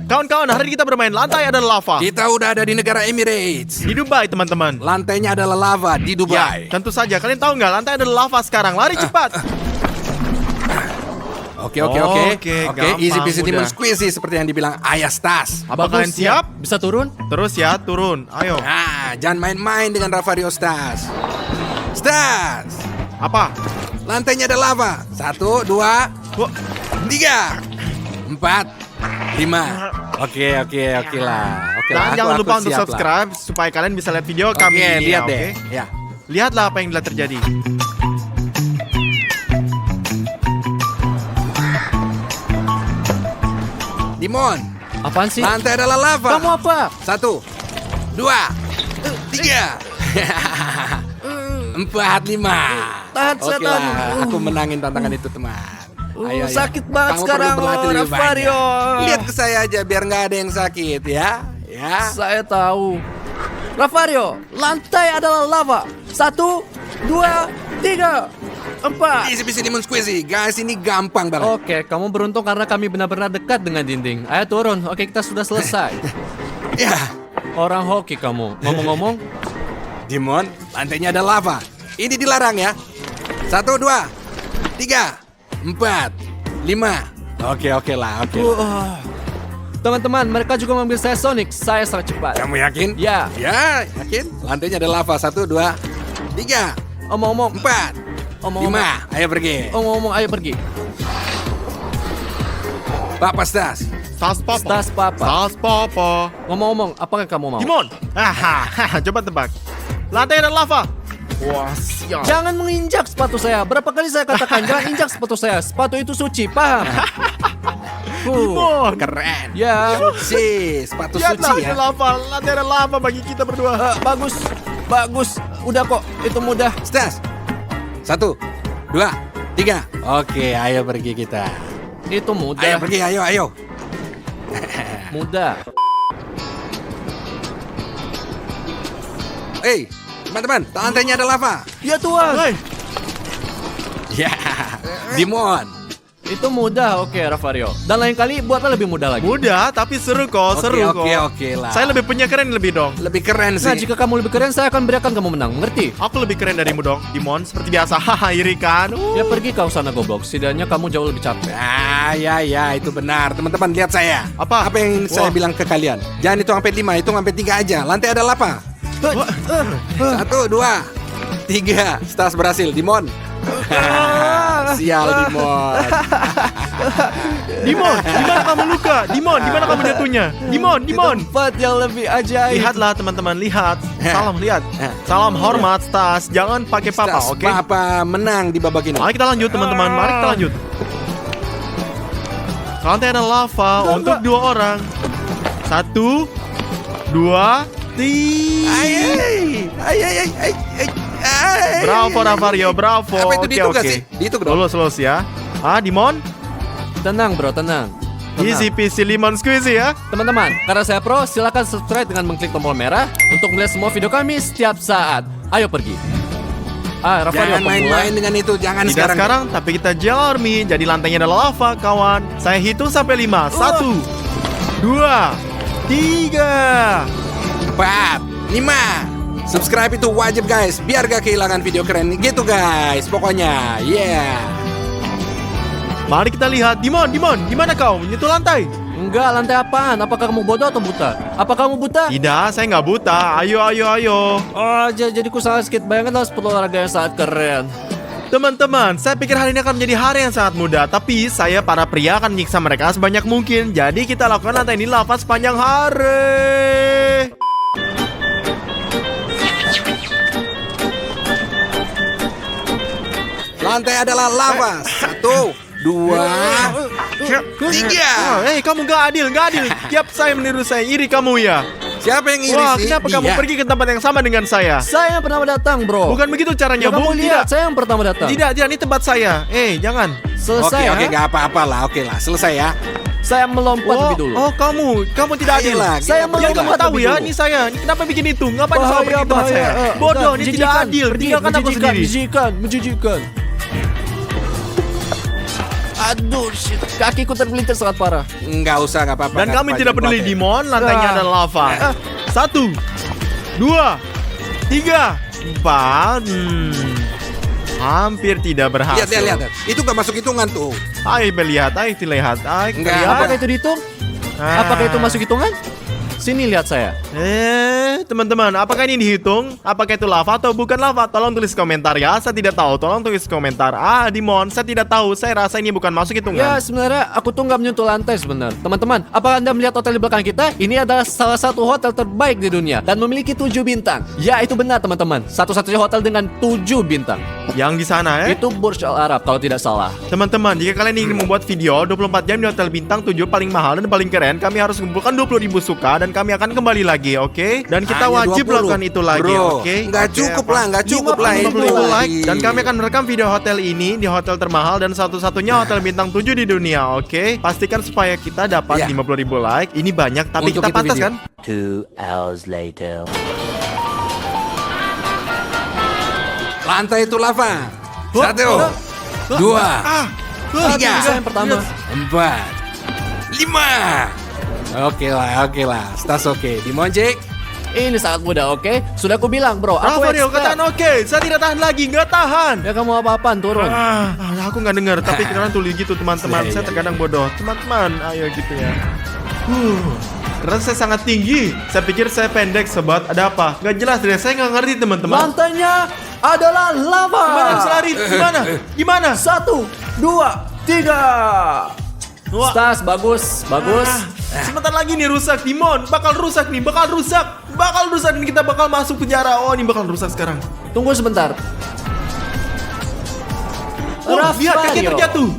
Kawan-kawan, hari ini kita bermain lantai adalah lava. Kita udah ada di negara Emirates. Di Dubai, teman-teman. Lantainya adalah lava di Dubai. Ya, tentu saja. Kalian tahu nggak, lantai adalah lava sekarang. Lari cepat. Oke, gampang, easy peasy mudah. lemon squeezy seperti yang dibilang Ayah Stas. Apa kalian siap? Bisa turun? Terus ya, turun. Ayo. Nah, jangan main-main dengan Ravario Stas. Stas, Apa? lantainya ada lava. 1, 2, Wah, 3, 4, 5. Oke lah. Oke lah. dan jangan aku lupa untuk siap lah. subscribe supaya kalian bisa lihat video Oke, kami ini, lihat ya, deh. oke? Ya. Lihatlah apa yang telah terjadi. Dimon, Apaan sih? lantai adalah lava. Kamu apa? 1, 2, 3, 4, 5. Tahan, Oke setan. lah, aku menangin tantangan itu, teman. Ayo, sakit banget Kamu sekarang, perlu berlatih lebih Ravario. banyak. Lihat ke saya aja biar nggak ada yang sakit ya. Ya. Saya tahu. Ravario, lantai adalah lava. 1, 2, 3, 4. Easy peasy lemon squeezy. Guys, ini gampang banget. Oke, kamu beruntung karena kami benar-benar dekat dengan dinding. Ayo turun. Oke, kita sudah selesai. Ya. Orang hoki kamu. Ngomong-ngomong, Dimon, lantainya ada lava. Ini dilarang ya. 1, 2, 3, 4, 5. Oke lah. teman-teman, mereka juga mengambil saya Sonic. Saya sangat cepat. Kamu yakin? Ya. Ya, yakin? Lantainya ada lava. 1, 2, 3, Omong-omong, 4, 5. Ayo pergi. Omong-omong, ayo pergi. Papa Stas. Tas papa. Tas papa. Tas papa. Ngomong-ngomong, apakah kamu mau? Dimon. Coba tebak. Lantai adalah lava. Wah, sial. Jangan menginjak sepatu saya. Berapa kali saya katakan jangan injak sepatu saya. Sepatu itu suci, paham? Dimon. Keren. Ya, Sepatu Lihatlah, suci itu ya. lava. Lantai adalah lava bagi kita berdua. bagus. Udah kok, itu mudah. Stas. 1, 2, 3. Oke, ayo pergi kita. Itu mudah. Ayo pergi, ayo. Mudah. Hei, teman-teman, lantainya ada lava. Ya Tuhan. Hei, Ya, Dimon. Itu mudah, oke Ravario. Dan lain kali buatlah lebih mudah lagi. mudah tapi seru kok, seru kok. Oke lah. Saya lebih punya keren lebih dong. lebih keren Nah, sih. jika kamu lebih keren, saya akan berikan kamu menang. Mengerti? Aku lebih keren darimu dong, Dimon. Seperti biasa, haha, iri kan? Ya pergi kau sana goblok. Setidaknya kamu jauh lebih capek. Ya, itu benar. Teman-teman, lihat saya. Apa? Apa yang saya bilang ke kalian? Jangan hitung sampai 5, hitung sampai 3 aja. Lantai ada lava. 1, 2, 3. Stas berhasil, Dimon. Sial, Dimon. Dimon, di mana kamu luka? Dimon, di mana kamu jatuhnya? Dimon. Tempat yang lebih ajaib. Lihatlah teman-teman, lihat. Salam, lihat. Salam hormat, Stas. Jangan pakai papa, Stas, oke? Papa menang di babak ini. Mari kita lanjut teman-teman, mari kita lanjut. Lantai ada lava untuk 2 orang. 1, 2, 3. Bravo Ravario, bravo. Apa itu dihitung gak sih? Dihitung dong. Lulus ya. Dimon, Tenang bro, tenang. easy peasy lemon squeezy ya. Teman-teman, karena saya pro, silakan subscribe dengan mengklik tombol merah untuk melihat semua video kami setiap saat. Ayo pergi. Ravario, Jangan main-main dengan itu, jangan Tidak sekarang, tapi kita Gel Army. Jadi lantainya adalah lava, kawan. Saya hitung sampai 5. 1, 2, 3. 4, 5. Subscribe itu wajib guys, biar gak kehilangan video keren gitu guys. Pokoknya, yeah. Mari kita lihat. Dimon, di mana kau? Menyentuh lantai. Enggak, lantai apaan? Apakah kamu bodoh atau buta? Apa kamu buta? Tidak, saya nggak buta. Ayo. Oh, jadi ku sangat sedikit. Bayangkanlah sepuluh olahraga yang sangat keren. Teman-teman, saya pikir hari ini akan menjadi hari yang sangat mudah. Tapi saya para pria akan menyiksa mereka sebanyak mungkin. Jadi kita lakukan lantai ini lava sepanjang hari. Lantai adalah lava. 1, 2, 3. Kamu nggak adil. Tiap saya meniru saya, iri kamu ya. Siapa yang iri Wah, sih? kenapa kamu Dia. pergi ke tempat yang sama dengan saya? Saya yang pertama datang, bro. Bukan begitu caranya, Ya, kamu Bu. lihat, saya yang pertama datang. Tidak, ini tempat saya. Jangan. Selesai, Oke, ha? gak apa-apa lah. Oke lah, selesai ya. Saya melompat lebih dulu. Kamu tidak adil. Ayolah, Saya Yang kamu melompat tahu lebih ya, dulu. ini saya. Ini kenapa bikin itu? Ngapain selalu Bahaya, pergi ke tempat saya? Bodoh, ini tidak Menjijikan. adil. Pergi, Tinggalkan aku sendiri. menjijikan. Aduh, shit. Kakiku tergelincir sangat parah. Nggak usah, nggak apa-apa. Dan nggak kami apa-apa, tidak jangan peduli, khawatir. Dimon. Lantainya ada lava. 1, 2, 3, 4. Hampir tidak berhasil. Lihat. Itu nggak masuk hitungan tuh. Ayo lihat, ayo lihat. Ayo Enggak. lihat. Apakah itu dihitung? Apakah itu masuk hitungan? Sini lihat saya. Teman-teman, apakah ini dihitung? Apakah itu lava atau bukan lava? Tolong tulis komentar ya. Saya tidak tahu. Tolong tulis komentar. Dimon, saya tidak tahu. Saya rasa ini bukan masuk Ya, hitungan. sebenarnya aku tuh nggak menyentuh lantai sebenarnya. Teman-teman, apakah Anda melihat hotel di belakang kita? Ini adalah salah satu hotel terbaik di dunia dan memiliki 7 bintang. Ya, itu benar teman-teman. Satu-satunya hotel dengan 7 bintang. Yang di sana Itu Burj Al Arab kalau tidak salah. Teman-teman, jika kalian ingin membuat video 24 jam di hotel bintang 7 paling mahal dan paling keren, kami harus mengumpulkan 20.000 suka dan kami akan kembali lagi, oke? Dan kita Hanya wajib 20. lakukan itu lagi, Bro, oke? nggak Oke, cukup apa? lah, nggak cukup lah. 50.000 itu like. lagi. Dan kami akan merekam video hotel ini di hotel termahal dan satu-satunya hotel bintang 7 di dunia, oke? Pastikan supaya kita dapat Ya. 50.000 like. Ini banyak, tapi Untuk kita itu pantas video. kan? 2 hours later. Lantai itu lava. Oh, 1, oh, 2, Tiga. 3, Yang pertama. 4, 5. Oke lah. Stas oke. Dimonjek. Ini sangat mudah, oke? Sudah aku bilang, bro. Aku Rafario, expert. katakan oke. Saya tidak tahan lagi, nggak tahan. Ya kamu apa-apaan turun. Aku nggak dengar, tapi kalian tulis gitu teman-teman. Iya, Saya iya, terkadang bodoh. Teman-teman, ayo gitu ya. Karena saya sangat tinggi. Saya pikir saya pendek, sobat. Ada apa? Nggak jelas deh. Saya nggak ngerti teman-teman. Lantainya adalah lava. Gimana bisa lari? Gimana? 1, 2, 3. Wah. Stas, bagus. Sebentar lagi nih rusak, Dimon. Bakal rusak nih, bakal rusak nih. Kita bakal masuk penjara. Oh, ini bakal rusak sekarang. Tunggu sebentar. Lihat kaki Rafario. terjatuh.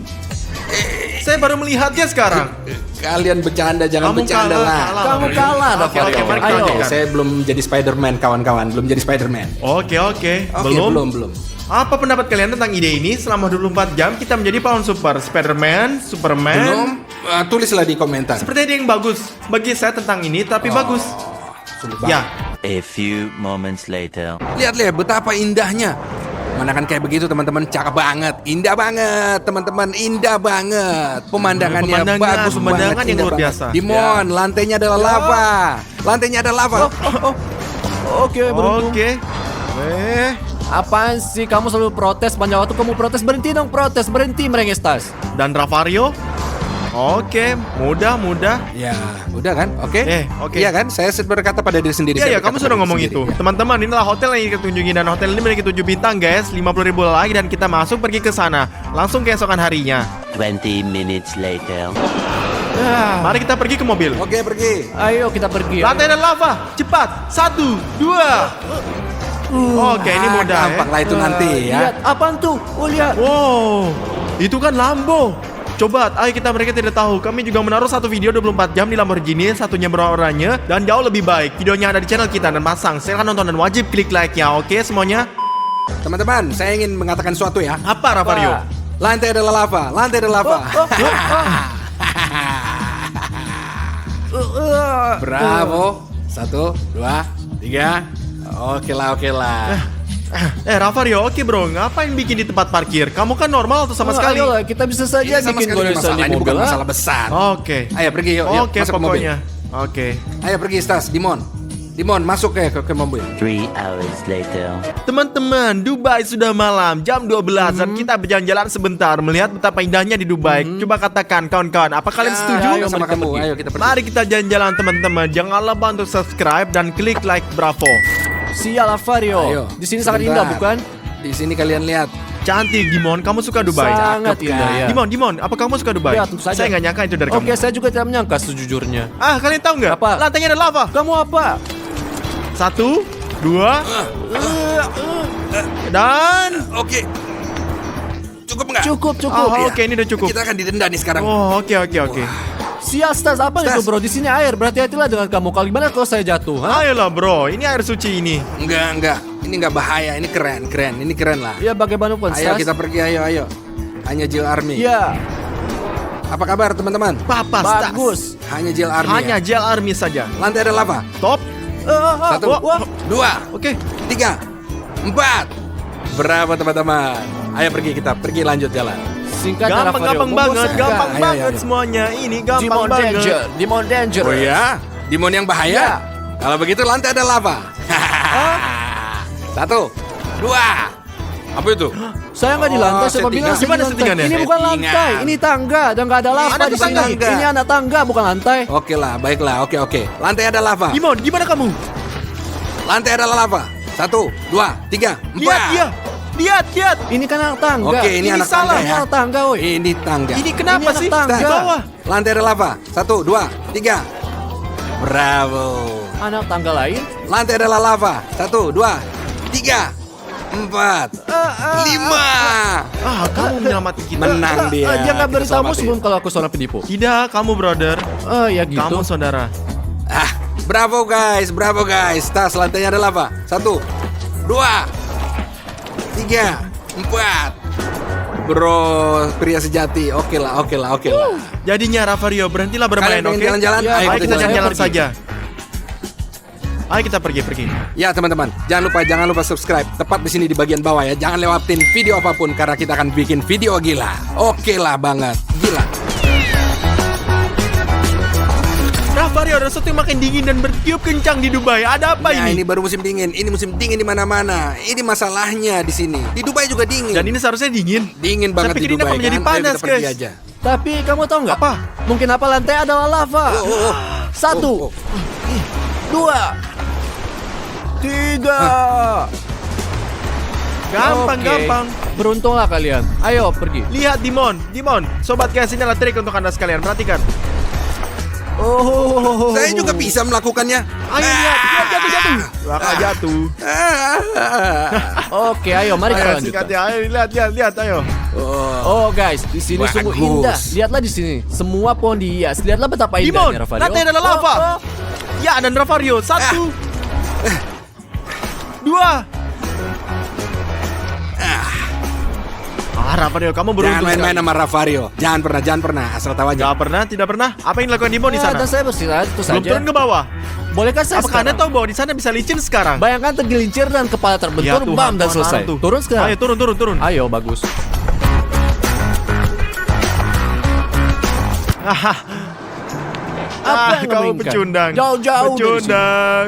Saya baru melihatnya sekarang. Kalian bercanda, jangan Kamu bercanda lah. Kamu kalah, Oke, Rafario. mari kita Ayo. lanjutkan. Saya belum jadi Spider-Man, kawan-kawan. Belum jadi Spider-Man. Oke. Oke, Belum. belum. Apa pendapat kalian tentang ide ini? Selama 24 jam kita menjadi pahlawan super Spider-Man, Superman. Belum. Tulislah di komentar. Seperti ada yang bagus bagi saya tentang ini, tapi bagus. Sungguh Ya, A few moments later. Lihat betapa indahnya. Manakan kayak begitu teman-teman, cakep banget, indah banget teman-teman, indah banget. Pemandangannya bagus pemandangan banget, yang indah luar banget. biasa. Dimon, lantainya adalah lava. Lantainya ada lava. Oke, beruntung. oke. Apaan sih kamu selalu protes panjang waktu kamu protes? Berhenti dong protes, berhenti merengek Stas. Dan Rafario? Oke, mudah. Ya, udah kan? Oke. Oke. Iya kan? Saya berkata pada diri sendiri. Iya, saya kamu berkata sudah pada ngomong diri itu. sendiri, ya. Teman-teman, inilah hotel yang kita tunjukin dan hotel ini memiliki 7 bintang, guys. 50.000 like dan kita masuk pergi ke sana. Langsung keesokan harinya. 20 minutes later. Mari kita pergi ke mobil. Oke, pergi. Ayo kita pergi. Lantai dan lava, cepat. 1, 2. Oke, ini mudah Gampang lah itu nanti ya. Lihat, apaan tuh? Oh, lihat. Wow, itu kan Lambo. Coba, ayo kita mereka tidak tahu. Kami juga menaruh satu video 24 jam di Lamborghini, satunya beroranye dan jauh lebih baik. Videonya ada di channel kita dan pasang. Silahkan nonton dan wajib klik like-nya, oke semuanya? Teman-teman, saya ingin mengatakan sesuatu ya. Apa, Rafario? Apa? Lantai adalah lava, lantai adalah lava. Bravo. 1, 2, 3. Oke lah. Rafario, oke bro, ngapain bikin di tempat parkir? Kamu kan normal atau sama sekali? Ayolah, kita bisa saja Ini sama bikin sekali goresan masalah, di ini mobil. bukan ah. masalah besar. Oke. Ayo pergi yuk, Oke, masuk ke mobil. pokoknya. Oke. Ayo pergi Stas, Dimon, masuk ke mobil. 3 hours later. Teman-teman, Dubai sudah malam, jam 12 dan kita berjalan-jalan sebentar melihat betapa indahnya di Dubai. Coba katakan kawan-kawan, apa kalian setuju? Ayo sama mari kita kamu, pergi. ayo kita pergi. Mari kita jalan-jalan teman-teman. Jangan lupa untuk subscribe dan klik like Bravo. Sial, Rafario. Ayo. Di sini sangat sebentar. indah, bukan? Di sini kalian lihat. Cantik, Dimon. Kamu suka Dubai? Sangat Cakep, indah kan? ya. Dimon, apa kamu suka Dubai? Ya, tentu saja. Saya nggak nyangka itu dari Oke, kamu. saya juga tidak menyangka sejujurnya. Kalian tahu nggak? Apa? Lantainya ada lava. Kamu apa? 1, 2, dan Oke. Cukup nggak? Cukup. Oh, oke, ini udah cukup. Kita akan didenda nih sekarang. Oh, oke. Sial, Stas, apa Stas. itu bro? Di sini air, berhati-hatilah dengan kamu. Kalau gimana kalau saya jatuh? Ha? Ayolah bro, ini air suci ini. Enggak. Ini nggak bahaya, ini keren. Ini keren lah. Ya bagaimanapun, Ayo Stas. kita pergi, ayo. Hanya Jill Army. Ya, Apa kabar teman-teman? Papa, Stas. bagus. Hanya Jill Army. Hanya ya? gel army saja. Lantai ada lava. Top. 1, wah. 2, Oke. 3, 4. Berapa teman-teman? Ayo pergi kita, pergi lanjut jalan. Singkat Gampang banget, gampang Ayo, banget ayo. semuanya. Ini gampang Demon banget. Danger, Demon Danger. Oh ya? Demon yang bahaya? Kalau begitu lantai ada lava. 1, 2. Apa itu? Saya nggak di lantai, siapa settingan. bilang saya Gimana di lantai? settingannya? Ini bukan Settingan. lantai, ini tangga dan nggak ada lava Ada di tuh sini. tangga. Ini anak tangga, bukan lantai. Oke lah, baiklah. Oke. Lantai ada lava. Dimon, gimana kamu? Lantai ada lava. 1, 2, 3, 4. Lihat dia. Lihat. Ini kan anak tangga. Oke, ini anak salah. tangga Ini ya. anak tangga, woi. Ini tangga. Ini kenapa Ini anak sih? tangga. Di bawah. Lantai ada lava. 1, 2, 3. Bravo. Anak tangga lain. Lantai adalah lava. 1, 2, 3, 4, 5. Kamu menyelamatkan kita. Menang dia. Dia nggak Kita beritamu selamatin. sebelum kalau aku seorang penipu. Tidak, kamu brother. Ya gitu. Kamu saudara. Bravo guys. Tas lantainya ada lava. 1, 2, 3, 4. Bro, pria sejati. Oke lah. Jadinya Ravario, berhentilah bermain, Kalian pengen oke? jalan-jalan? Ya, Ayo Ayo kita kita jalan-jalan pergi. saja. Ayo kita pergi. Ya teman-teman, jangan lupa subscribe tepat di sini di bagian bawah ya. Jangan lewatin video apapun karena kita akan bikin video gila. Oke lah banget, gila. Ravario, ada sesuatu yang makin dingin dan bertiup kencang di Dubai. Ada apa Nah, ini? ini baru musim dingin. Ini musim dingin di mana-mana. Ini masalahnya di sini. Di Dubai juga dingin. Dan ini seharusnya dingin. Dingin banget pikir di ini Dubai akan menjadi kan. Ayo panas, kita pergi guys. aja. Tapi kamu tahu nggak? Apa? Mungkin apa lantai adalah lava. Oh. 1, 2, 3. Gampang. Beruntunglah kalian. Ayo pergi. Lihat Dimon, sobat guys, ini adalah trik untuk anda sekalian. Perhatikan. Oh. Saya juga bisa melakukannya. Ayo lihat jatuh. Bakal jatuh. Oke, ayo mari kita Ayo lanjutkan. sikat ya, ayo lihat, ayo. Oh guys, di sini Bagus. sungguh indah. Lihatlah di sini, semua pohon dihias. Lihatlah betapa Dimon, indahnya Ravario. lantai adalah lava. Ya, dan Ravario, 1, 2. Ravario, kamu Jangan beruntung main-main sekali. sama Ravario. Jangan pernah. Asal tahu aja. Tidak pernah. Apa yang dilakukan Dimon di sana? Dan saya beristirahat itu Belum saja. turun ke bawah. Bolehkah saya Apakah anda sekarang? tahu bahwa di sana bisa licin sekarang? Bayangkan tergelincir dan kepala terbentur, bam dan selesai. Tuh. Turun sekarang. Ayo turun. Ayo, bagus. Apa yang Kamu menginginkan? pecundang. Jauh-jauh dari sini.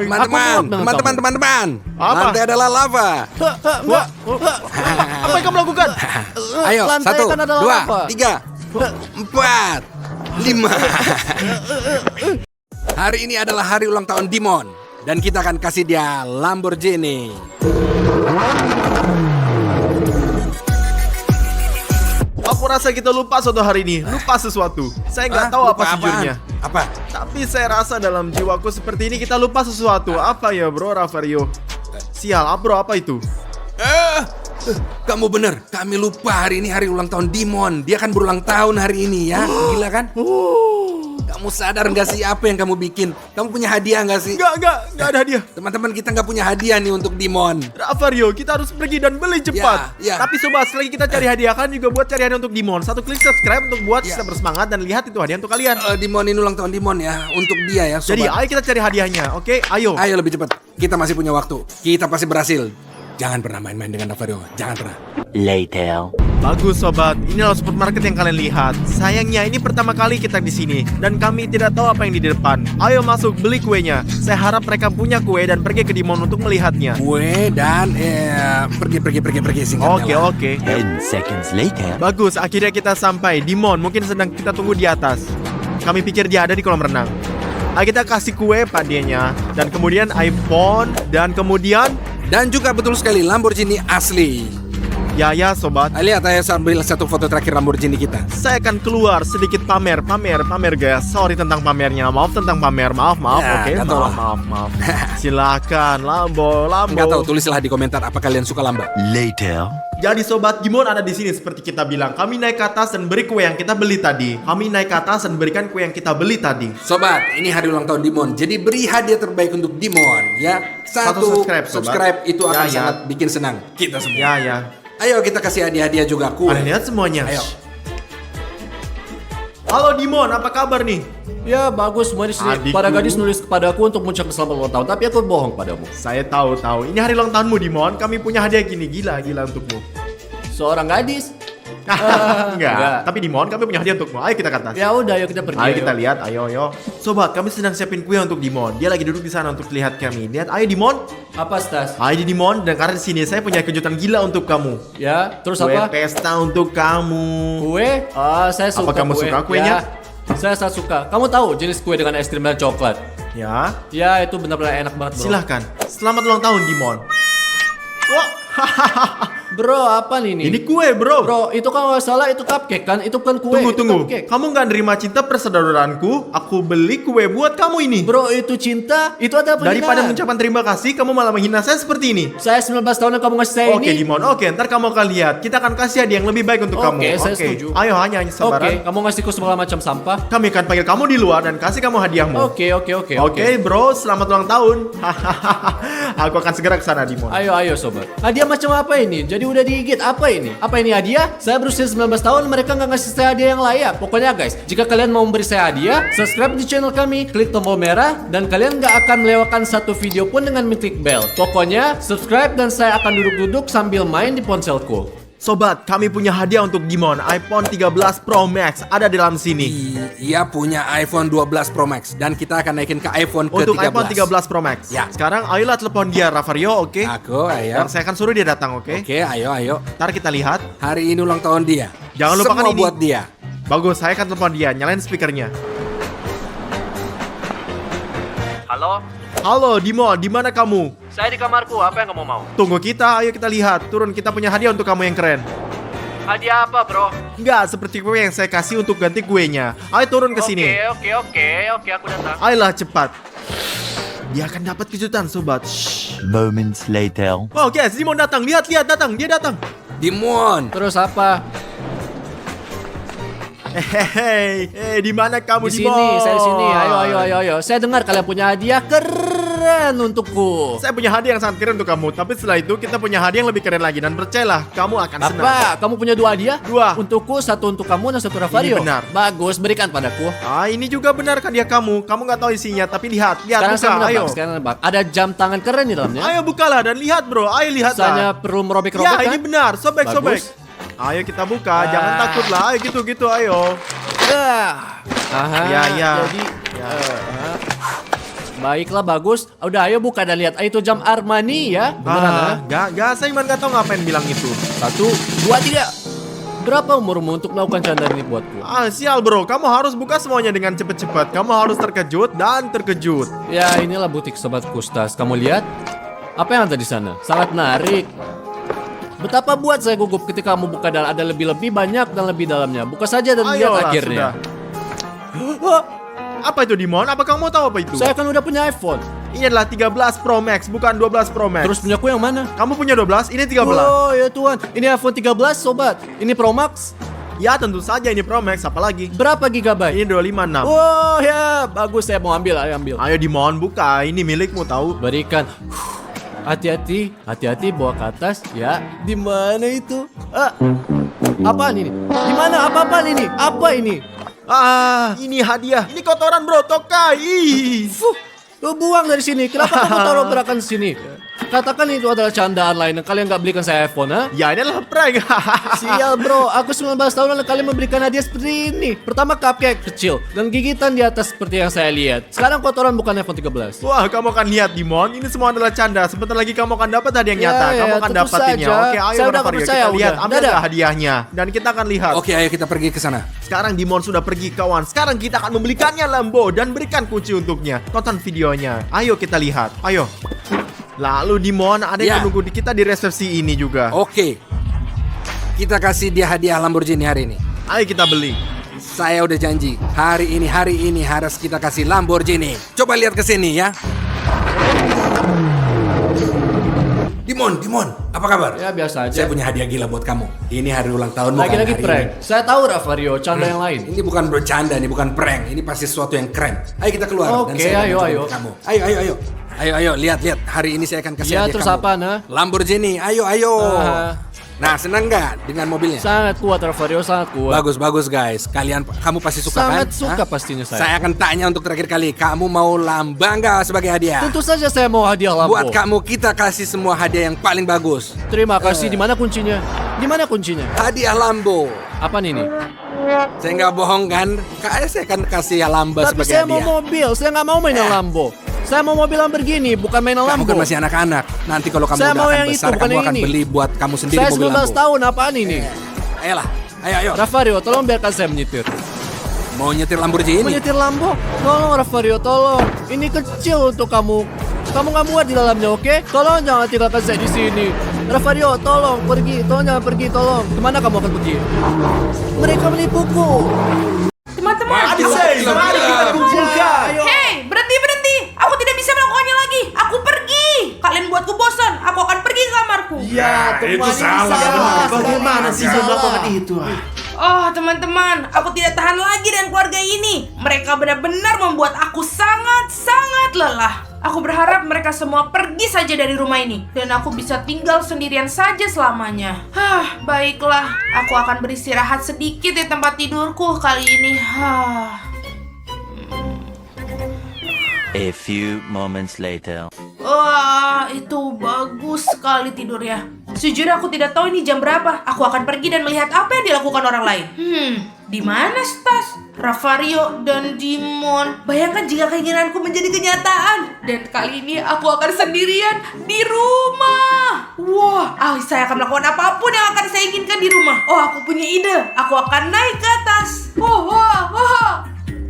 Pecundang. Teman-teman. Apa? Lantai adalah lava. Enggak. Apa yang kamu lakukan? Ayo, Lantai 1, kan adalah 2, lava. 3, 4, 5. Hari ini adalah hari ulang tahun Dimon. Dan kita akan kasih dia Lamborghini. Aku rasa kita lupa suatu hari ini. Lupa sesuatu. Saya nggak tahu apa Lupa sejujurnya. Apa? Tapi saya rasa dalam jiwaku seperti ini kita lupa sesuatu. Apa ya bro Ravario? Sial, bro, apa itu? Kamu bener, kami lupa hari ini hari ulang tahun Dimon. Dia kan berulang tahun hari ini ya. Gila kan? Kamu sadar nggak sih apa yang kamu bikin? Kamu punya hadiah nggak sih? Nggak ada hadiah. Teman-teman kita nggak punya hadiah nih untuk Dimon. Ravario, kita harus pergi dan beli cepat. Ya. Tapi sobat, selagi kita cari hadiah, kalian juga buat cari hadiah untuk Dimon. Satu klik subscribe untuk buat Ya. kita bersemangat dan lihat itu hadiah untuk kalian. Dimon ini ulang tahun Dimon ya, untuk dia ya. Sobat. Jadi ayo kita cari hadiahnya, oke? Ayo. Ayo lebih cepat. Kita masih punya waktu. Kita pasti berhasil. Jangan pernah main-main dengan Ravario. Jangan pernah. Later. Bagus sobat, ini adalah supermarket yang kalian lihat. Sayangnya ini pertama kali kita di sini dan kami tidak tahu apa yang di depan. Ayo masuk beli kuenya. Saya harap mereka punya kue dan pergi ke Dimon untuk melihatnya. Kue dan pergi singkatnya. Oke. 10 seconds later. Bagus, akhirnya kita sampai. Dimon mungkin sedang kita tunggu di atas. Kami pikir dia ada di kolam renang. Ayo kita kasih kue padanya dan kemudian iPhone dan kemudian Dan juga betul sekali Lamborghini asli. ya sobat. Lihat saya sambil satu foto terakhir Lamborghini kita. Saya akan keluar sedikit pamer guys. Sorry tentang pamernya. Maaf tentang pamer. Maaf. Ya, Oke. nggak tahu lah. Maaf. Silakan Lambo. Nggak tahu, tulislah di komentar apa kalian suka Lambo. Later. Jadi sobat, Dimon ada di sini seperti kita bilang. Kami naik ke atas dan beri kue yang kita beli tadi. Kami naik ke atas dan berikan kue yang kita beli tadi. Sobat, ini hari ulang tahun Dimon. Jadi beri hadiah terbaik untuk Dimon ya. Satu subscribe, sobat. subscribe itu akan Ya. sangat bikin senang kita semua. Ya. Ayo kita kasih hadiah-hadiah juga kue. Kalian lihat semuanya. Ayo. Halo Dimon, apa kabar nih? Ya bagus, semua di sini. Adikku. Para gadis nulis kepadaku untuk mengucapkan selamat ulang tahun, tapi aku bohong padamu. Saya tahu. Ini hari ulang tahunmu Dimon. Kami punya hadiah gini gila untukmu. Seorang gadis. Enggak. Tapi Dimon, kami punya hadiah untukmu. Ayo kita ke atas. Ya udah, ayo kita pergi. Ayo kita lihat, ayo. Sobat, kami sedang siapin kue untuk Dimon. Dia lagi duduk di sana untuk lihat kami. Lihat, ayo Dimon. Apa Stas? Ayo Dimon, dan karena di sini saya punya kejutan gila untuk kamu. Ya, terus Kue apa? pesta untuk kamu. Kue? Saya suka kamu kue. suka kuenya? Ya, saya sangat suka. Kamu tahu jenis kue dengan es krim dan coklat? Ya, Ya, itu benar-benar enak banget, bro. silahkan. Selamat ulang tahun Dimon. Wah, Bro, apa nih ini? ini kue bro. Bro, itu kalau nggak salah itu cupcake kan? Itu bukan kue. itu Tunggu. cupcake. Kamu nggak nerima cinta persaudaraanku? Aku beli kue buat kamu ini. Bro, itu cinta. Itu ada penghinaan. Daripada mengucapkan terima kasih, kamu malah menghina saya seperti ini. Saya 19 tahun dan kamu ngasih saya Oke ini. Dimon, oke, ntar kamu akan lihat. Kita akan kasih hadiah yang lebih baik untuk Oke, kamu. saya setuju. Ayo hanya Oke, sabaran. kamu ngasihku segala macam sampah. Kami akan panggil kamu di luar dan kasih kamu hadiahmu. Oke. Oke, bro, selamat ulang tahun. Aku akan segera ke sana, Dimon. Ayo sobat. Hadiah macam apa ini? Jadi udah digigit. Apa ini? Apa ini hadiah? Saya berusia 19 tahun, mereka nggak ngasih saya hadiah yang layak. Pokoknya guys, jika kalian mau memberi saya hadiah, subscribe di channel kami, klik tombol merah, dan kalian nggak akan melewatkan satu video pun dengan mengklik bell. Pokoknya subscribe dan saya akan duduk-duduk sambil main di ponselku. Sobat, kami punya hadiah untuk Dimon. iPhone 13 Pro Max ada di dalam sini. Ia punya iPhone 12 Pro Max dan kita akan naikin ke iPhone ke-13. Untuk iPhone 13 Pro Max. Ya. Sekarang ayolah telepon dia, Ravario, oke? Aku, ayo. Dan saya akan suruh dia datang, oke? Oke, ayo. Ntar kita lihat. Hari ini ulang tahun dia. Jangan lupakan Semua ini. buat dia. Bagus, saya akan telepon dia. Nyalain speakernya. Halo, Halo, Dimon, di mana kamu? saya di kamarku. Apa yang kamu mau? Tunggu kita, ayo kita lihat. Turun, kita punya hadiah untuk kamu yang keren. Hadiah apa, bro? Enggak, seperti kue yang saya kasih untuk ganti kuenya. Ayo turun ke sini. Oke, aku datang. Ayolah cepat. Dia akan dapat kejutan, sobat. Shh. Moments later. Oh, guys, Dimon datang. Lihat, datang. Dia datang. Dimon. Terus apa? Hehehe, di mana kamu, Di Dimon? sini, saya di sini. Ayo. Saya dengar kalian punya hadiah keren untukku. Saya punya hadiah yang sangat keren untuk kamu. Tapi setelah itu kita punya hadiah yang lebih keren lagi. Dan percayalah, kamu akan senang. Apa? Kamu punya 2 hadiah? 2. Untukku, 1 untuk kamu dan 1 Ravario. Ini benar. Bagus, berikan padaku. Ini juga benar kan dia kamu. Kamu nggak tahu isinya, tapi lihat, Sekarang saya buka, ayo. menebak, sekarang menebak. Ada jam tangan keren di dalamnya. Ayo bukalah dan lihat, bro. Ayo lihat Misalnya lah. perlu merobek-robek Ya, kan? ini benar. Sobek. Bagus. Ayo kita buka, jangan Ah. takut lah. Ayo gitu, ayo. Aha, Ya. Jadi, baiklah, bagus. Udah, ayo buka dan lihat. Itu jam Armani ya. Beneran Gak, saya cuma gak tahu ngapain bilang itu. 1, 2, 3. Berapa umurmu untuk melakukan candaan ini buatku? Sial bro, kamu harus buka semuanya dengan cepat-cepat. Kamu harus terkejut dan terkejut. Ya, inilah butik sobat Kustas. Kamu lihat? Apa yang ada di sana? Sangat menarik. Betapa buat saya gugup ketika kamu buka dan ada lebih-lebih banyak dan lebih dalamnya. Buka saja dan lihat Ayolah, akhirnya. sudah. Apa itu Dimon? Apa kamu tahu apa itu? Saya kan udah punya iPhone. Ini adalah 13 Pro Max, bukan 12 Pro Max. Terus punyaku yang mana? Kamu punya 12, ini 13. Oh ya Tuhan, ini iPhone 13 sobat. Ini Pro Max. Ya tentu saja ini Pro Max, apalagi. Berapa gigabyte? Ini 256. Oh ya, bagus, saya mau ambil, ayo ambil. Ayo Dimon, buka. Ini milikmu tahu. Berikan. Hati-hati bawa ke atas ya. Di mana itu? Apaan ini? Di mana? Apa-apaan ini? Apa ini? Ini hadiah. Ini kotoran bro, tokai. Ih. Lu buang dari sini. Kenapa kamu taruh gerakan di sini? Katakan itu adalah candaan lain dan kalian gak belikan saya iPhone, ha? Ya ini adalah prank. Sial bro, aku 19 tahun dan kalian memberikan hadiah seperti ini. Pertama cupcake kecil dan gigitan di atas seperti yang saya lihat. Sekarang kotoran bukan iPhone 13. Wah, kamu akan lihat Dimon. Ini semua adalah canda. Sebentar lagi kamu akan dapat hadiah yang Ya, nyata. ya, Kamu akan tentu dapatinnya. saja. Oke, ayo Saya udah Ravario, percaya, kita lihat. udah. Ambil Dadah. hadiahnya. Dan kita akan lihat. Oke, ayo kita pergi ke sana. Sekarang Dimon sudah pergi kawan. Sekarang kita akan membelikannya Lambo dan berikan kunci untuknya. Tonton videonya. Ayo kita lihat. Ayo. Lalu Dimon ada yang Ya. menunggu di kita di resepsi ini juga. Oke. Kita kasih dia hadiah Lamborghini hari ini. Ayo kita beli. Saya udah janji, hari ini harus kita kasih Lamborghini. Coba lihat ke sini ya. Dimon, apa kabar? Ya biasa aja. Saya punya hadiah gila buat kamu. Ini hari ulang tahunmu Lagi-lagi kan, hari prank. ini. Saya tahu Ravario, canda yang lain. Ini bukan bercanda, ini bukan prank. Ini pasti sesuatu yang keren. Ayo kita keluar. Oke, saya akan ayo, mencoba ayo. untuk kamu. Ayo, lihat. Hari ini saya akan kasih Ya, hadiah terus kamu. apa, nah? Lamborghini, ayo. Ah, Nah, senang nggak dengan mobilnya? Sangat kuat Ravario, sangat kuat. Bagus guys. Kamu pasti suka kan? Sangat suka Hah? pastinya saya. Saya akan tanya untuk terakhir kali. Kamu mau lambang nggak sebagai hadiah? Tentu saja saya mau hadiah Lambo. Buat kamu kita kasih semua hadiah yang paling bagus. Terima kasih. Di mana kuncinya? Di mana kuncinya? Hadiah Lambo. Apa ini? Saya nggak bohong kan? Saya akan kasih Lambo Tapi sebagai saya mau hadiah. mobil. Saya nggak mau mainan Lambo. Saya mau mobil Lamborghini, bukan mainan Kamu Lambo. kan masih anak-anak. Nanti kalau kamu Saya udah mau akan yang itu, besar, bukan kamu yang akan ini. beli buat kamu sendiri Saya mobil 19 Lambo. tahun, apaan ini? Ayolah, ayo. Ravario, tolong biarkan saya menyetir. Mau nyetir Lamborghini? Menyetir Lambo? Tolong Ravario, tolong. Ini kecil untuk kamu. Kamu nggak muat di dalamnya, oke? Tolong jangan tinggalkan saya di sini. Ravario, tolong pergi. Tolong jangan pergi, tolong. Kemana kamu akan pergi? Mereka menipuku. Teman-teman, Mari kita kumpulkan. hei, berhenti. Aku tidak bisa melakukannya lagi. Aku pergi. Kalian buatku bosan. Aku akan pergi ke kamarku. Ya, itu salah. Bagaimana sih bisa melakukan itu? Oh, teman-teman, aku tidak tahan lagi dengan keluarga ini. Mereka benar-benar membuat aku sangat lelah. Aku berharap mereka semua pergi saja dari rumah ini dan aku bisa tinggal sendirian saja selamanya. Baiklah, aku akan beristirahat sedikit di tempat tidurku kali ini. A few moments later. Wah, itu bagus sekali tidurnya. Sejujurnya aku tidak tahu ini jam berapa. Aku akan pergi dan melihat apa yang dilakukan orang lain. Di mana Stas, Ravario, dan Dimon? Bayangkan jika keinginanku menjadi kenyataan. Dan kali ini aku akan sendirian di rumah. Wah, saya akan melakukan apapun yang akan saya inginkan di rumah. Oh, aku punya ide. Aku akan naik ke atas.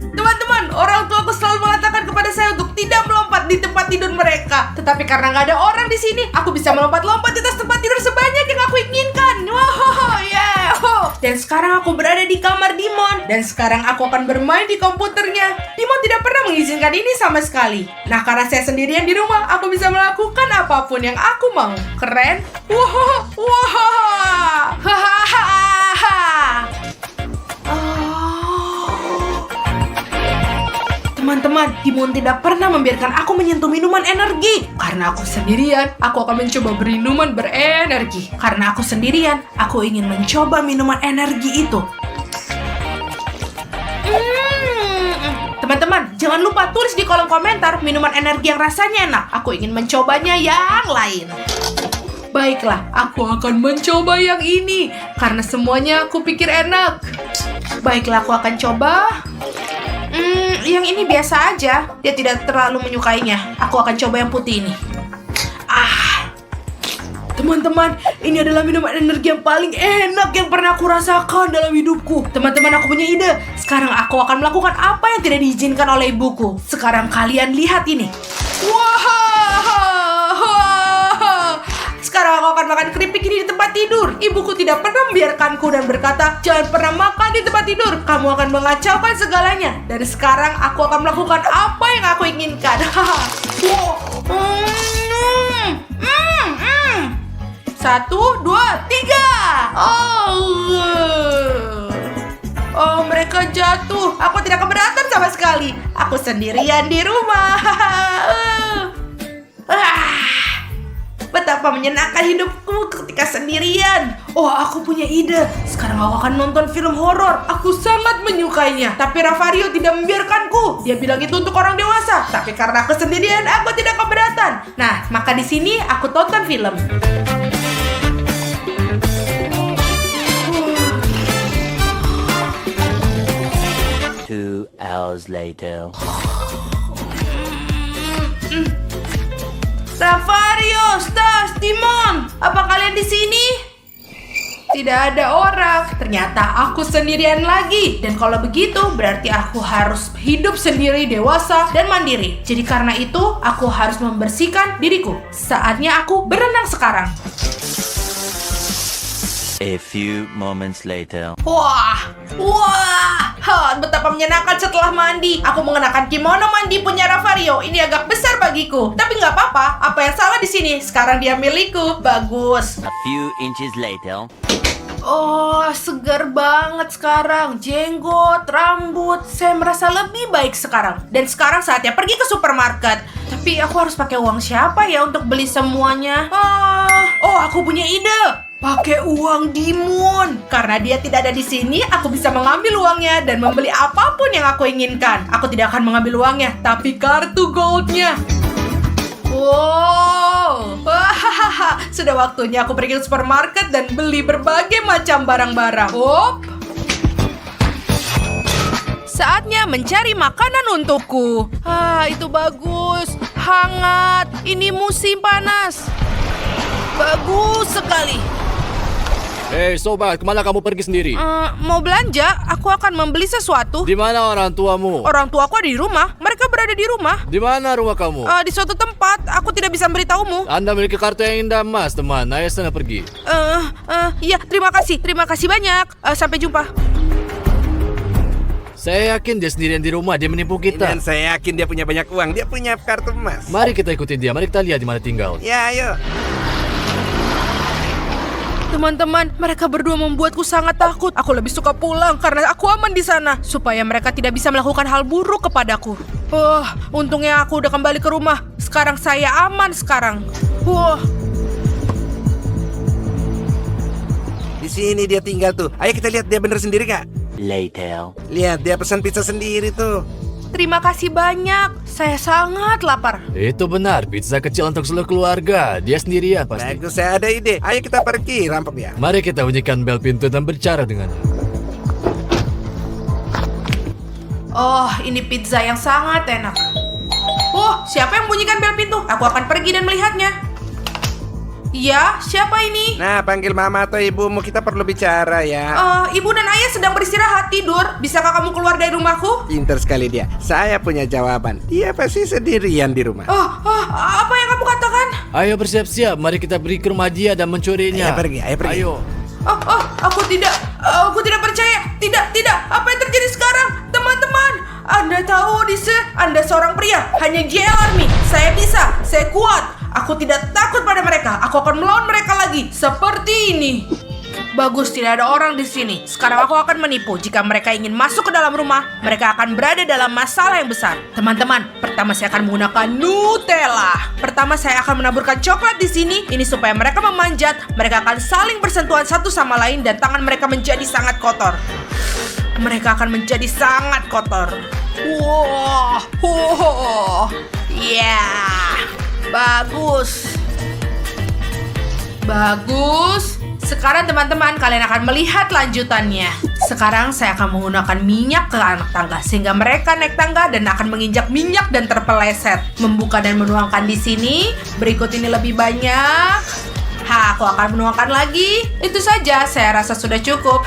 Teman-teman, orang tuaku selalu mengatakan kepada saya untuk tidak melompat di tempat tidur mereka. Tetapi karena nggak ada orang di sini, aku bisa melompat-lompat di atas tempat tidur sebanyak yang aku inginkan. Dan sekarang aku berada di kamar Dimon. Dan sekarang aku akan bermain di komputernya. Dimon tidak pernah mengizinkan ini sama sekali. Nah, karena saya sendirian di rumah, aku bisa melakukan apapun yang aku mau. Keren? Teman-teman, Dimon tidak pernah membiarkan aku menyentuh minuman energi. Karena aku sendirian, aku akan mencoba berminuman berenergi. Karena aku sendirian, aku ingin mencoba minuman energi itu. Teman-teman, jangan lupa tulis di kolom komentar minuman energi yang rasanya enak. Aku ingin mencobanya yang lain. Baiklah, aku akan mencoba yang ini. Karena semuanya aku pikir enak. Baiklah, aku akan coba. Yang ini biasa aja. Dia tidak terlalu menyukainya. Aku akan coba yang putih ini. Teman-teman, ini adalah minuman energi yang paling enak yang pernah aku rasakan dalam hidupku. Teman-teman, aku punya ide. Sekarang aku akan melakukan apa yang tidak diizinkan oleh ibuku. Sekarang kalian lihat ini. Sekarang aku akan makan keripik ini di tempat tidur. Ibuku tidak pernah membiarkanku dan berkata, jangan pernah makan di tempat tidur. Kamu akan mengacaukan segalanya. Dan sekarang aku akan melakukan apa yang aku inginkan. 1, 2, 3. Oh, mereka jatuh. Aku tidak keberatan sama sekali. Aku sendirian di rumah. Betapa menyenangkan hidupku ketika sendirian. Oh, aku punya ide. Sekarang aku akan nonton film horor. Aku sangat menyukainya. Tapi Ravario tidak membiarkanku. Dia bilang itu untuk orang dewasa. Tapi karena aku sendirian, aku tidak keberatan. Nah, maka di sini aku tonton film. 2 hours later. Ravario, Stas, Dimon, apa kalian di sini? Tidak ada orang. Ternyata aku sendirian lagi. Dan kalau begitu, berarti aku harus hidup sendiri, dewasa, dan mandiri. Jadi karena itu, aku harus membersihkan diriku. Saatnya aku berenang sekarang. A few moments later. Wah, betapa menyenangkan setelah mandi. Aku mengenakan kimono mandi punya Ravario. Ini agak besar bagiku. Tapi nggak apa-apa. Apa yang salah di sini? Sekarang dia milikku. Bagus. A few inches later. Oh, segar banget sekarang. Jenggot, rambut. Saya merasa lebih baik sekarang. Dan sekarang saatnya pergi ke supermarket. Tapi aku harus pakai uang siapa ya untuk beli semuanya? Oh, aku punya ide. Pakai uang Dimon. Karena dia tidak ada di sini, aku bisa mengambil uangnya dan membeli apapun yang aku inginkan. Aku tidak akan mengambil uangnya, tapi kartu goldnya. Wow, hahaha. Sudah waktunya aku pergi ke supermarket dan beli berbagai macam barang-barang. Hop. Saatnya mencari makanan untukku. Itu bagus. Hangat. Ini musim panas. Bagus sekali. Hei sobat, kemana kamu pergi sendiri? Mau belanja? Aku akan membeli sesuatu. Di mana orang tuamu? Orang tuaku ada di rumah. Mereka berada di rumah. Di mana rumah kamu? Di suatu tempat. Aku tidak bisa memberitahumu. Anda memiliki kartu yang indah, Mas, teman. Ayo sana pergi. Iya, terima kasih. Terima kasih banyak. Sampai jumpa. Saya yakin dia sendirian di rumah, dia menipu kita. Dan saya yakin dia punya banyak uang. Dia punya kartu emas. Mari kita ikuti dia, mari kita lihat di mana tinggal. Ya, ayo. Teman-teman, mereka berdua membuatku sangat takut. Aku lebih suka pulang karena aku aman di sana, supaya mereka tidak bisa melakukan hal buruk kepadaku. Untungnya aku udah kembali ke rumah. Sekarang saya aman sekarang. Di sini dia tinggal tuh. Ayo kita lihat dia bener sendiri Kak. Later. Lihat dia pesan pizza sendiri tuh. Terima kasih banyak. Saya sangat lapar. Itu benar, pizza kecil untuk seluruh keluarga. Dia sendirian pasti. Bagus, saya ada ide. Ayo kita pergi, rampok ya. Mari kita bunyikan bel pintu dan berbicara dengannya. Oh, ini pizza yang sangat enak. Siapa yang bunyikan bel pintu? Aku akan pergi dan melihatnya. Ya, siapa ini? Nah, panggil mama atau ibumu, kita perlu bicara ya. Ibu dan ayah sedang beristirahat tidur. Bisakah kamu keluar dari rumahku? Pinter sekali dia. Saya punya jawaban. Dia pasti sendirian di rumah. Apa yang kamu katakan? Ayo bersiap-siap, mari kita pergi ke rumah dia dan mencurinya. Ayo pergi, ayo pergi. Ayo. Aku tidak percaya. Tidak. Apa yang terjadi sekarang? Teman-teman, Anda tahu Odyssey, Anda seorang pria. Hanya JL Army. Saya bisa, saya kuat. Aku tidak takut pada mereka. Aku akan melawan mereka lagi. Seperti ini. Bagus, tidak ada orang di sini. Sekarang aku akan menipu. Jika mereka ingin masuk ke dalam rumah, mereka akan berada dalam masalah yang besar. Teman-teman, pertama saya akan menggunakan Nutella. Pertama saya akan menaburkan coklat di sini. Ini supaya mereka memanjat. Mereka akan saling bersentuhan satu sama lain dan tangan mereka menjadi sangat kotor. Mereka akan menjadi sangat kotor. Bagus. Sekarang teman-teman, kalian akan melihat lanjutannya. Sekarang saya akan menggunakan minyak ke anak tangga sehingga mereka naik tangga dan akan menginjak minyak dan terpeleset. Membuka dan menuangkan di sini. Berikut ini lebih banyak. Aku akan menuangkan lagi. Itu saja, saya rasa sudah cukup.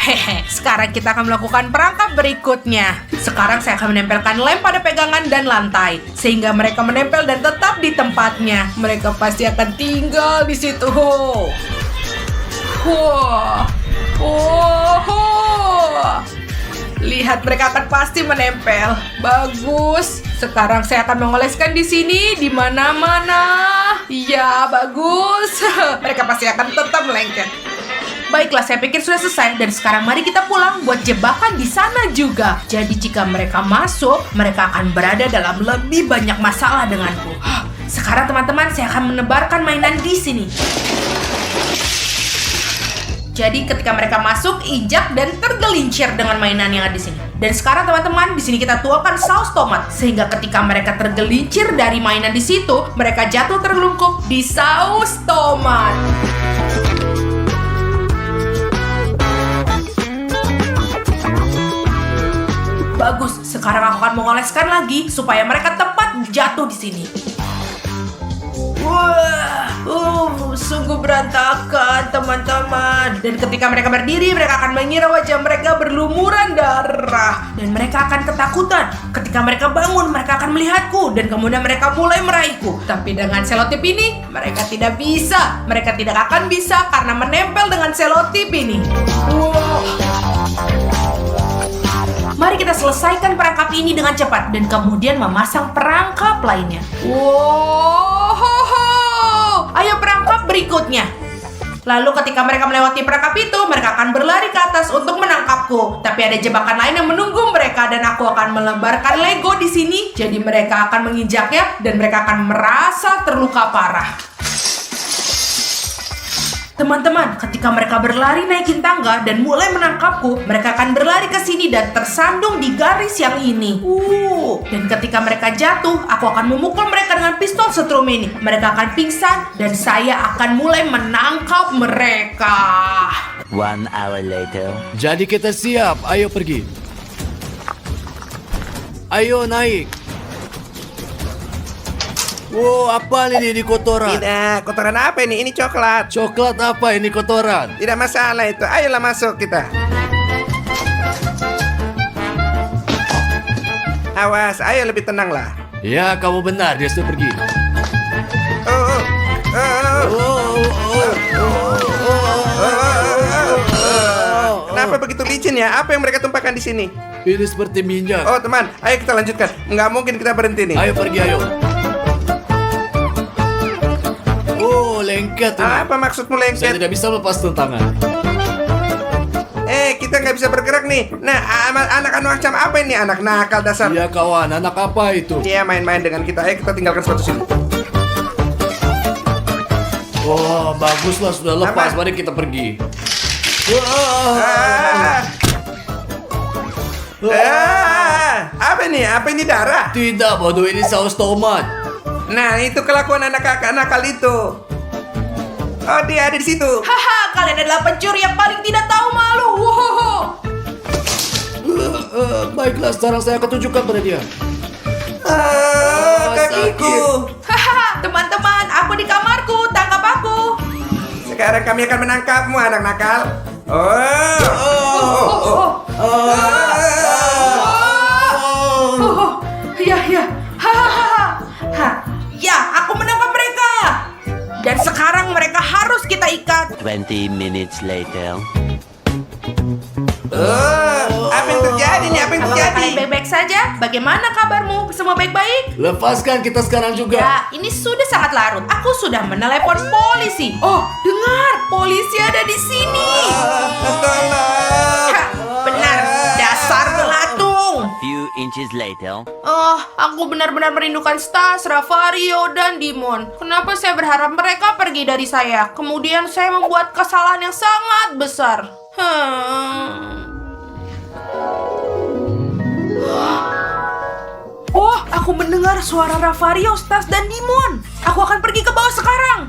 Sekarang kita akan melakukan perangkap berikutnya. Sekarang saya akan menempelkan lem pada pegangan dan lantai sehingga mereka menempel dan tetap di tempatnya. Mereka pasti akan tinggal di situ. Lihat, mereka akan pasti menempel. Bagus. Sekarang saya akan mengoleskan di sini, di mana-mana. Ya, bagus. Mereka pasti akan tetap melengket. Baiklah, saya pikir sudah selesai. Dan sekarang mari kita pulang buat jebakan di sana juga. Jadi jika mereka masuk, mereka akan berada dalam lebih banyak masalah denganku. Sekarang teman-teman, saya akan menebarkan mainan di sini. Jadi ketika mereka masuk, injak dan tergelincir dengan mainan yang ada di sini. Dan sekarang teman-teman, di sini kita tuangkan saus tomat sehingga ketika mereka tergelincir dari mainan di situ, mereka jatuh terlungkup di saus tomat. Bagus, sekarang aku akan mengoleskan lagi supaya mereka tepat jatuh di sini. Sungguh berantakan teman-teman. Dan ketika mereka berdiri, mereka akan mengira wajah mereka berlumuran darah. Dan mereka akan ketakutan. Ketika mereka bangun, mereka akan melihatku. Dan kemudian mereka mulai meraihku. Tapi dengan selotip ini, mereka tidak bisa. Mereka tidak akan bisa karena menempel dengan selotip ini. Mari kita selesaikan perangkap ini dengan cepat. Dan kemudian memasang perangkap lainnya. Ayo perangkap berikutnya. Lalu ketika mereka melewati perangkap itu, mereka akan berlari ke atas untuk menangkapku. Tapi ada jebakan lain yang menunggu mereka dan aku akan melebarkan Lego di sini. Jadi mereka akan menginjaknya dan mereka akan merasa terluka parah. Teman-teman, ketika mereka berlari naikin tangga dan mulai menangkapku, mereka akan berlari ke sini dan tersandung di garis yang ini. Dan ketika mereka jatuh, aku akan memukul mereka dengan pistol setrum ini. Mereka akan pingsan dan saya akan mulai menangkap mereka. 1 hour later. Jadi kita siap, ayo pergi. Ayo naik. Wow, apa ini di kotoran? Tidak, kotoran apa ini? Ini coklat. Coklat apa ini kotoran? Tidak masalah itu. Ayolah masuk kita. Awas, ayo lebih tenang lah. Ya, kamu benar, dia sudah pergi. Kenapa begitu licin ya? Apa yang mereka tumpahkan di sini? Ini seperti minyak. Oh teman, ayo kita lanjutkan. Nggak mungkin kita berhenti nih. Ayo pergi, ayo. Oh, lengket ini. Apa maksudmu Saya lengket? tidak bisa lepas tangan. Kita nggak bisa bergerak nih. Nah, anak macam apa ini? Anak nakal dasar. Iya kawan, anak apa itu? Dia main-main dengan kita. Ayo kita tinggalkan sepatu sini. Oh, baguslah sudah lepas. Apa? Mari kita pergi. Apa ini? Apa ini darah? Tidak, bodoh, ini saus tomat. Nah, itu kelakuan anak nakal itu. Oh, dia ada di situ. Haha, kalian adalah pencuri yang paling tidak tahu malu. Wohoho. Baiklah, sekarang saya akan tunjukkan pada dia. Kakiku. Hahaha, teman-teman, aku di kamarku, tangkap aku. Sekarang kami akan menangkapmu, anak nakal. Ya. Hahaha. Ya, aku menangkap mereka. Dan sekarang mereka harus kita ikat. 20 minutes later. Apa yang terjadi nih? Apa yang Apakah terjadi? kalian baik-baik saja? Bagaimana kabarmu? Semua baik-baik? Lepaskan kita sekarang juga. Ya, ini sudah sangat larut. Aku sudah menelepon polisi. Oh, dengar, polisi ada di sini. Tolong. Hah, benar, dasar belatung. Few inches later. Oh, aku benar-benar merindukan Stas, Ravario, dan Dimon. Kenapa saya berharap mereka pergi dari saya? Kemudian saya membuat kesalahan yang sangat besar. Oh, aku mendengar suara Ravario, Stas, dan Dimon. Aku akan pergi ke bawah sekarang.